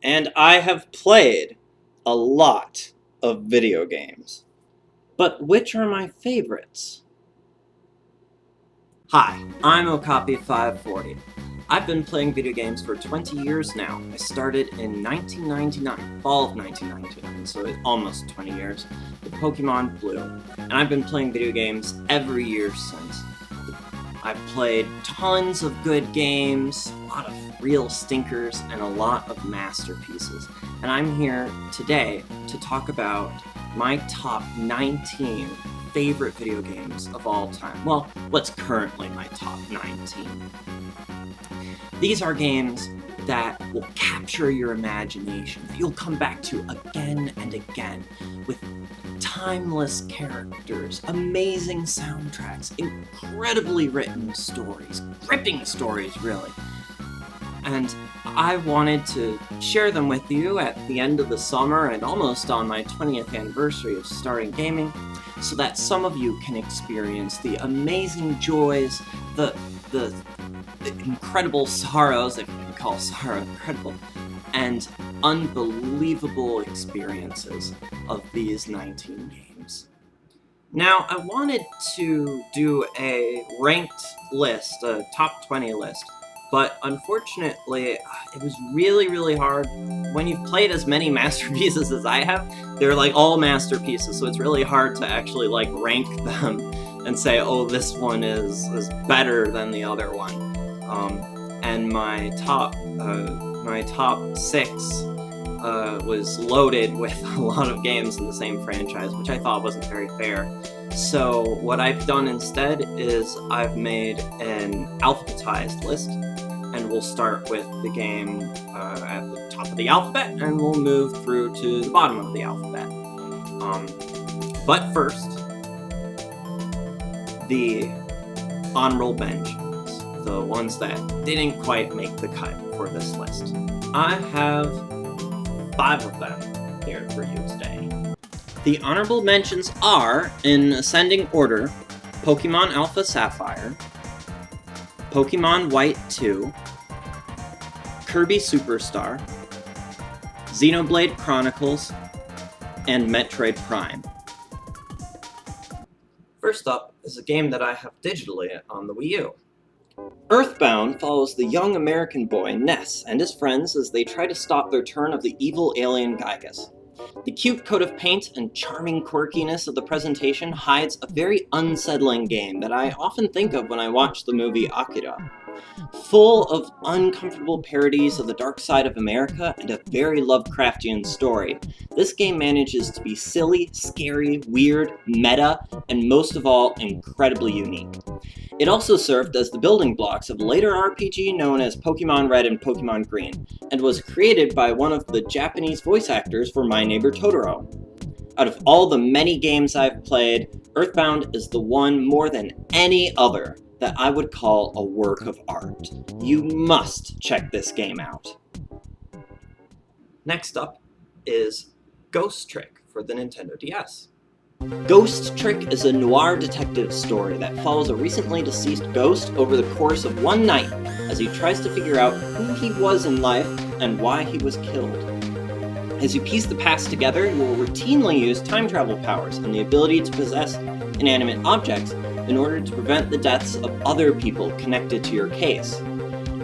and I have played a lot of video games. But which are my favorites? Hi, I'm Okapi540. I've been playing video games for 20 years now. I started in 1999, fall of 1999, so almost 20 years, with Pokemon Blue. And I've been playing video games every year since. I've played tons of good games, a lot of real stinkers, and a lot of masterpieces. And I'm here today to talk about my top 19 favorite video games of all time. Well, what's currently my top 19. These are games that will capture your imagination, that you'll come back to again and again, with timeless characters, amazing soundtracks, incredibly written stories, gripping stories, really. And I wanted to share them with you at the end of the summer and almost on my 20th anniversary of starting gaming, so that some of you can experience the amazing joys, the incredible sorrows, if you can call sorrow incredible, and unbelievable experiences of these 19 games. Now, I wanted to do a ranked list, a top 20 list, but unfortunately, it was really hard. When you've played as many masterpieces as I have, they're like all masterpieces, so it's really hard to actually like rank them and say, oh, this one is better than the other one. And my top 6 was loaded with a lot of games in the same franchise, which I thought wasn't very fair. So what I've done instead is I've made an alphabetized list, and we'll start with the game at the top of the alphabet, and we'll move through to the bottom of the alphabet. But first, the honorable mentions, the ones that didn't quite make the cut for this list. I have 5 of them here for you today. The honorable mentions are, in ascending order, Pokemon Alpha Sapphire, Pokemon White 2, Kirby Superstar, Xenoblade Chronicles, and Metroid Prime. First up is a game that I have digitally on the Wii U. Earthbound follows the young American boy Ness and his friends as they try to stop the return of the evil alien Gygas. The cute coat of paint and charming quirkiness of the presentation hides a very unsettling game that I often think of when I watch the movie Akira. Full of uncomfortable parodies of the dark side of America and a very Lovecraftian story, this game manages to be silly, scary, weird, meta, and most of all, incredibly unique. It also served as the building blocks of a later RPG known as Pokemon Red and Pokemon Green, and was created by one of the Japanese voice actors for My Neighbor Totoro. Out of all the many games I've played, Earthbound is the one more than any other that I would call a work of art. You must check this game out. Next up is Ghost Trick for the Nintendo DS. Ghost Trick is a noir detective story that follows a recently deceased ghost over the course of one night as he tries to figure out who he was in life and why he was killed. As you piece the past together, you will routinely use time travel powers and the ability to possess inanimate objects in order to prevent the deaths of other people connected to your case.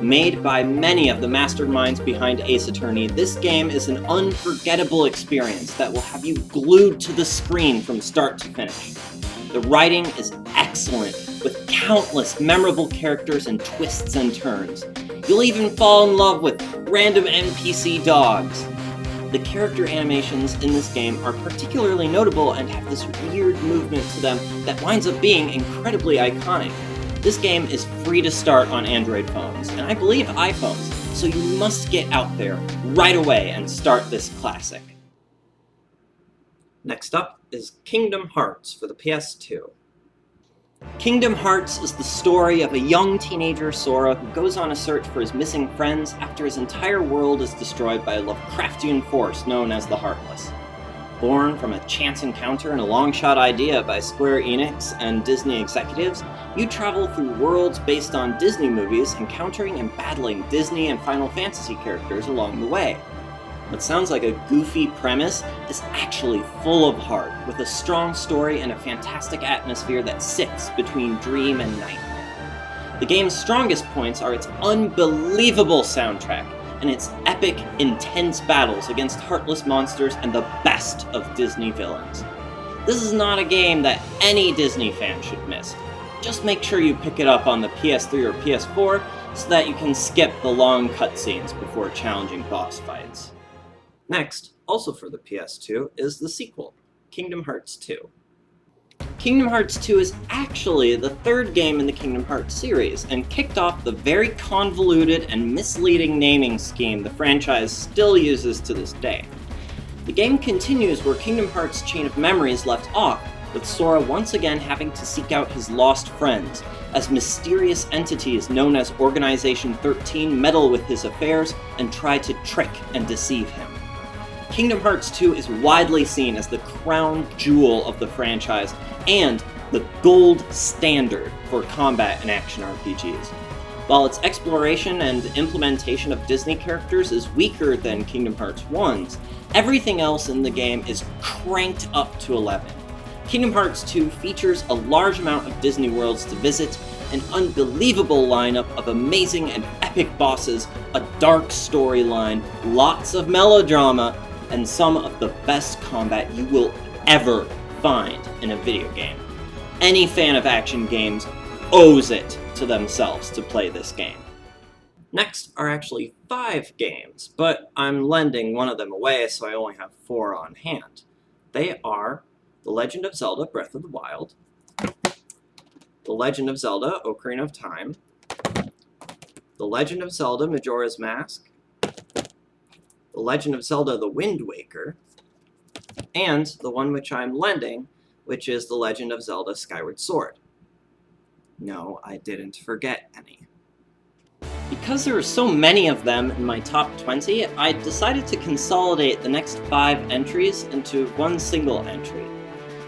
Made by many of the masterminds behind Ace Attorney, this game is an unforgettable experience that will have you glued to the screen from start to finish. The writing is excellent, with countless memorable characters and twists and turns. You'll even fall in love with random NPC dogs. The character animations in this game are particularly notable and have this weird movement to them that winds up being incredibly iconic. This game is free to start on Android phones, and I believe iPhones, so you must get out there right away and start this classic. Next up is Kingdom Hearts for the PS2. Kingdom Hearts is the story of a young teenager, Sora, who goes on a search for his missing friends after his entire world is destroyed by a Lovecraftian force known as the Heartless. Born from a chance encounter and a long-shot idea by Square Enix and Disney executives, you travel through worlds based on Disney movies, encountering and battling Disney and Final Fantasy characters along the way. What sounds like a goofy premise is actually full of heart, with a strong story and a fantastic atmosphere that sits between dream and nightmare. The game's strongest points are its unbelievable soundtrack, and its epic, intense battles against heartless monsters and the best of Disney villains. This is not a game that any Disney fan should miss. Just make sure you pick it up on the PS3 or PS4 so that you can skip the long cutscenes before challenging boss fights. Next, also for the PS2, is the sequel, Kingdom Hearts 2. Kingdom Hearts 2 is actually the third game in the Kingdom Hearts series, and kicked off the very convoluted and misleading naming scheme the franchise still uses to this day. The game continues where Kingdom Hearts' Chain of Memories left off, with Sora once again having to seek out his lost friends, as mysterious entities known as Organization 13 meddle with his affairs and try to trick and deceive him. Kingdom Hearts 2 is widely seen as the crown jewel of the franchise and the gold standard for combat and action RPGs. While its exploration and implementation of Disney characters is weaker than Kingdom Hearts 1's, everything else in the game is cranked up to 11. Kingdom Hearts 2 features a large amount of Disney worlds to visit, an unbelievable lineup of amazing and epic bosses, a dark storyline, lots of melodrama, and some of the best combat you will ever find in a video game. Any fan of action games owes it to themselves to play this game. Next are actually 5 games, but I'm lending one of them away, so I only have 4 on hand. They are The Legend of Zelda Breath of the Wild, The Legend of Zelda Ocarina of Time, The Legend of Zelda Majora's Mask, The Legend of Zelda The Wind Waker, and the one which I'm lending, which is The Legend of Zelda Skyward Sword. No, I didn't forget any. Because there are so many of them in my top 20, I decided to consolidate the next 5 entries into one single entry.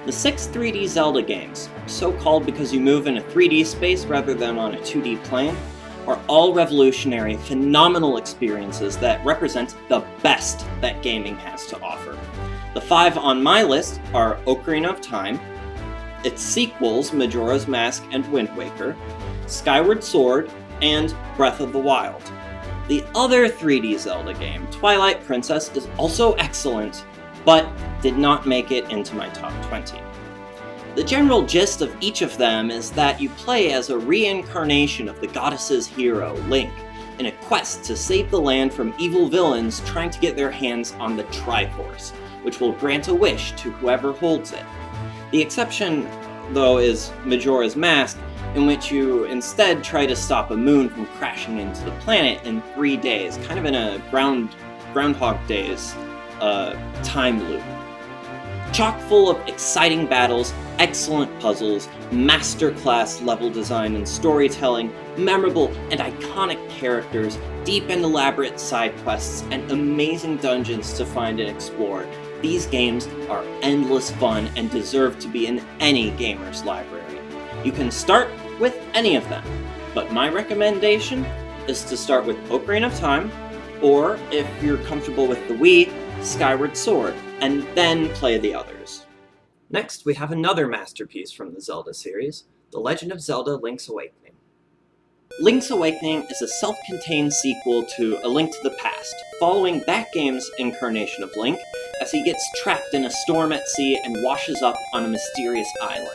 The 6 3D Zelda games, so called because you move in a 3D space rather than on a 2D plane, are all revolutionary, phenomenal experiences that represent the best that gaming has to offer. The 5 on my list are Ocarina of Time, its sequels Majora's Mask and Wind Waker, Skyward Sword, and Breath of the Wild. The other 3D Zelda game, Twilight Princess, is also excellent, but did not make it into my top 20. The general gist of each of them is that you play as a reincarnation of the goddess's hero, Link, in a quest to save the land from evil villains trying to get their hands on the Triforce, which will grant a wish to whoever holds it. The exception, though, is Majora's Mask, in which you instead try to stop a moon from crashing into the planet in 3 days, kind of in a Groundhog Days time loop. Chock full of exciting battles, excellent puzzles, masterclass level design and storytelling, memorable and iconic characters, deep and elaborate side quests, and amazing dungeons to find and explore. These games are endless fun and deserve to be in any gamer's library. You can start with any of them, but my recommendation is to start with Ocarina of Time, or if you're comfortable with the Wii, Skyward Sword, and then play the others. Next, we have another masterpiece from the Zelda series, The Legend of Zelda Link's Awakening. Link's Awakening is a self-contained sequel to A Link to the Past, following that game's incarnation of Link as he gets trapped in a storm at sea and washes up on a mysterious island.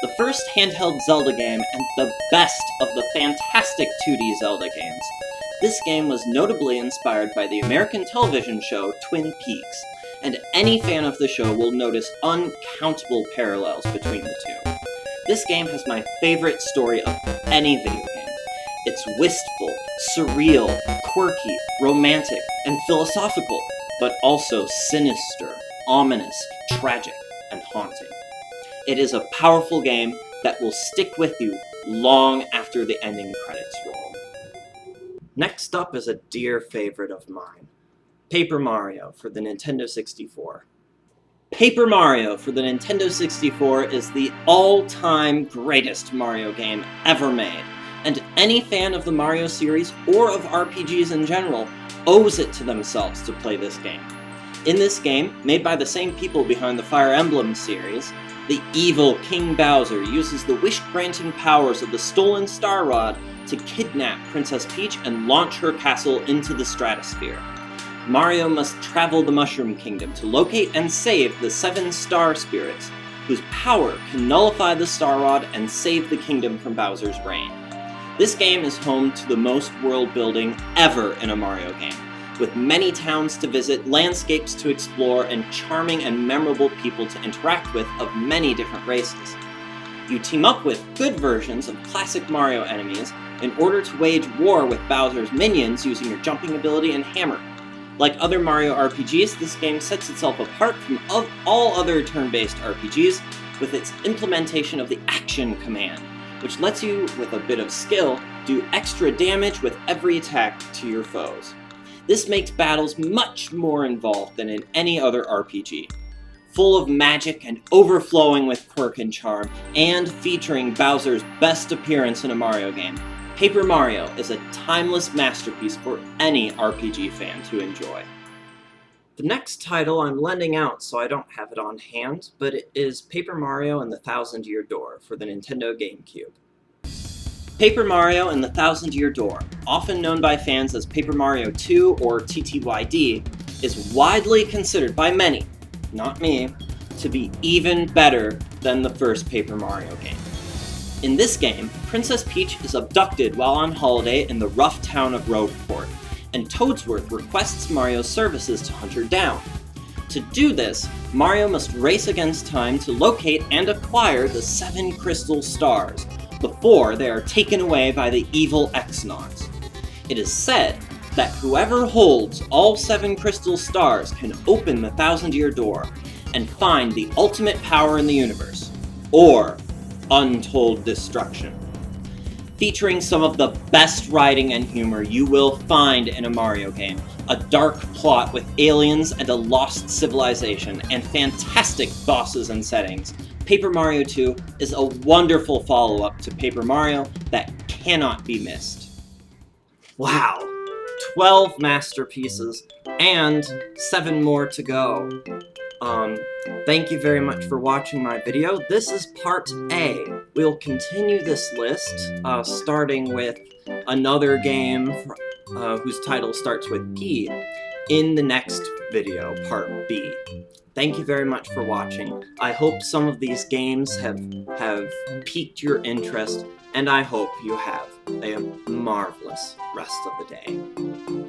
The first handheld Zelda game and the best of the fantastic 2D Zelda games. This game was notably inspired by the American television show Twin Peaks, and any fan of the show will notice uncountable parallels between the two. This game has my favorite story of any video game. It's wistful, surreal, quirky, romantic, and philosophical, but also sinister, ominous, tragic, and haunting. It is a powerful game that will stick with you long after the ending credits roll. Next up is a dear favorite of mine, Paper Mario for the Nintendo 64. Paper Mario for the Nintendo 64 is the all-time greatest Mario game ever made, and any fan of the Mario series or of RPGs in general owes it to themselves to play this game. In this game, made by the same people behind the Fire Emblem series, the evil King Bowser uses the wish-granting powers of the stolen Star Rod to kidnap Princess Peach and launch her castle into the stratosphere. Mario must travel the Mushroom Kingdom to locate and save the 7 star spirits, whose power can nullify the Star Rod and save the kingdom from Bowser's reign. This game is home to the most world building ever in a Mario game, with many towns to visit, landscapes to explore, and charming and memorable people to interact with of many different races. You team up with good versions of classic Mario enemies in order to wage war with Bowser's minions using your jumping ability and hammer. Like other Mario RPGs, this game sets itself apart from all other turn-based RPGs with its implementation of the action command, which lets you, with a bit of skill, do extra damage with every attack to your foes. This makes battles much more involved than in any other RPG. Full of magic and overflowing with quirk and charm, and featuring Bowser's best appearance in a Mario game, Paper Mario is a timeless masterpiece for any RPG fan to enjoy. The next title I'm lending out, so I don't have it on hand, but it is Paper Mario and the Thousand-Year Door for the Nintendo GameCube. Paper Mario and the Thousand-Year Door, often known by fans as Paper Mario 2 or TTYD, is widely considered by many, not me, to be even better than the first Paper Mario game. In this game, Princess Peach is abducted while on holiday in the rough town of Rogueport, and Toadsworth requests Mario's services to hunt her down. To do this, Mario must race against time to locate and acquire the 7 crystal stars, before they are taken away by the evil X-Naws. It is said that whoever holds all 7 crystal stars can open the Thousand-Year Door and find the ultimate power in the universe, or untold destruction. Featuring some of the best writing and humor you will find in a Mario game, a dark plot with aliens and a lost civilization, and fantastic bosses and settings, Paper Mario 2 is a wonderful follow-up to Paper Mario that cannot be missed. Wow! 12 masterpieces, and 7 more to go. Thank you very much for watching my video. This is part A. We'll continue this list, starting with another game whose title starts with P, in the next video, part B. Thank you very much for watching. I hope some of these games have piqued your interest, and I hope you have a marvelous rest of the day.